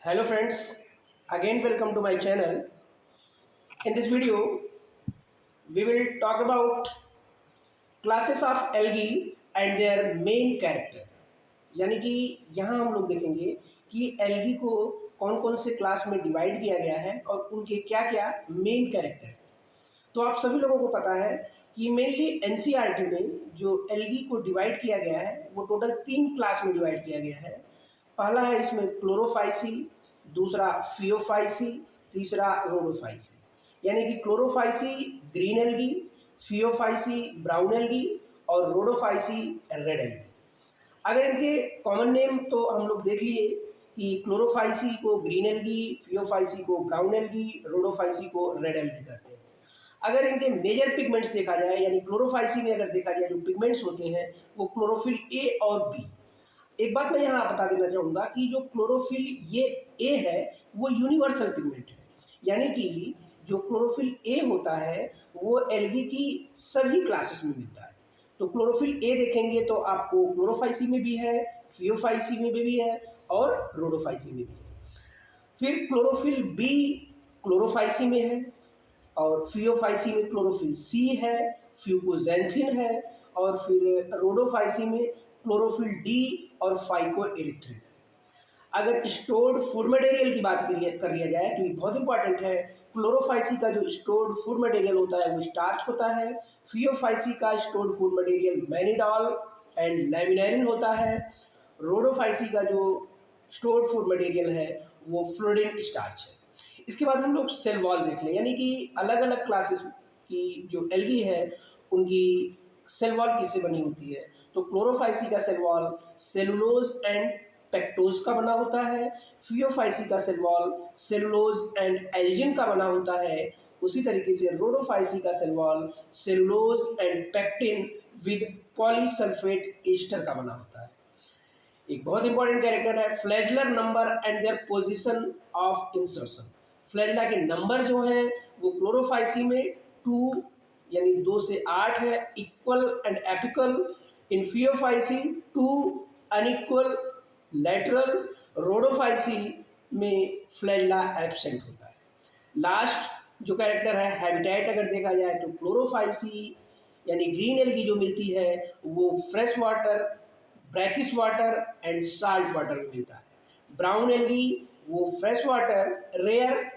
Hello friends, again welcome to my channel. In this video, we will talk about classes of algae and their main character. यानी कि यहाँ हम लोग देखेंगे कि एल्गी को कौन कौन से क्लास में डिवाइड किया गया है और उनके क्या क्या मेन कैरेक्टर है। तो आप सभी लोगों को पता है कि मेनली एनसीईआरटी में जो एल्गी को डिवाइड किया गया है वो टोटल 3 क्लास में डिवाइड किया गया है। पहला है इसमें क्लोरोफाइसी, दूसरा फियोफाइसी, तीसरा रोडोफाइसी। यानी कि Chlorophyceae green algae, Phaeophyceae brown algae और रोडोफाइसी रेड एल्गी। अगर इनके कॉमन नेम तो हम लोग देख लिए कि क्लोरोफाइसी को ग्रीन एल्गी, फियोफाइसी को ब्राउन एल्गी, रोडोफाइसी को रेड एल्गी कहते हैं। अगर इनके मेजर पिगमेंट्स देखा जाए यानी क्लोरोफाइसी में अगर देखा जाए जो पिगमेंट्स होते हैं वो क्लोरोफिल ए और बी। एक बात मैं यहाँ बता देना चाहूँगा कि जो क्लोरोफिल ये ए है वो यूनिवर्सल पिगमेंट है। यानी कि जो क्लोरोफिल ए होता है वो एल्गी की सभी क्लासेस में मिलता है। तो क्लोरोफिल ए देखेंगे तो आपको क्लोरोफाइसी में भी है, फियोफाइसी में भी है और रोडोफाइसी में भी है। फिर क्लोरोफिल बी क्लोरोफाइसी में है और फियोफाइसी में क्लोरोफिल सी है, फ्यूकोजेंथिन है और फिर रोडोफाइसी में क्लोरोफिल डी और फाइकोएरिथ्रिन। अगर स्टोर्ड फूड मटेरियल की बात कर लिया जाए तो ये बहुत इंपॉर्टेंट है। क्लोरोफाइसी का जो स्टोर्ड फूड मटेरियल होता है वो स्टार्च होता है, फियोफाइसी का stored food material mannitol and laminarin होता है, रोडोफाइसी का जो स्टोर्ड फूड मटेरियल है वो फ्लोरिन स्टार्च है। इसके बाद हम लोग सेल वॉल देख लें, यानी कि अलग अलग क्लासेस की जो एल्गी है उनकी सेल वॉल किससे बनी होती है। तो क्लोरोफाइसी का cell wall cellulose and pectose का बना होता है, फियोफाइसी का cell wall cellulose and algin का बना होता है। उसी तरीके से रोडोफाइसी का cell wall cellulose and pectin with polysulphate ester का बना होता है। एक बहुत इंपॉर्टेंट कैरेक्टर है flagellar number and their position of insertion. Flagella के नंबर जो हैं वो क्लोरोफाइसी में 2 यानी 2 से 8 है, equal and apical. In Phaeophyceae 2 unequal lateral. Rhodophyceae में फ्लैगेला एब्सेंट होता है। लास्ट जो कैरेक्टर है हैबिटेट अगर देखा जाए तो क्लोरोफाइसी यानी ग्रीन एल्गी जो मिलती है वो fresh water, brackish water and salt water में मिलता है। ब्राउन एल्गी वो fresh water, rare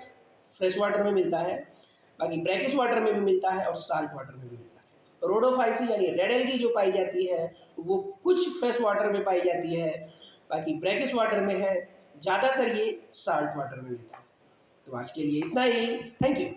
fresh water में मिलता है, बाकी ब्रैकिश वाटर में भी मिलता है और साल्ट वाटर में भी मिलता है। रोडोफाइसी यानी रेड एल्गी जो पाई जाती है वो कुछ फ्रेश वाटर में पाई जाती है, बाकी ब्रैकिश वाटर में है, ज़्यादातर ये साल्ट वाटर में मिलता है। तो आज के लिए इतना ही। Thank you.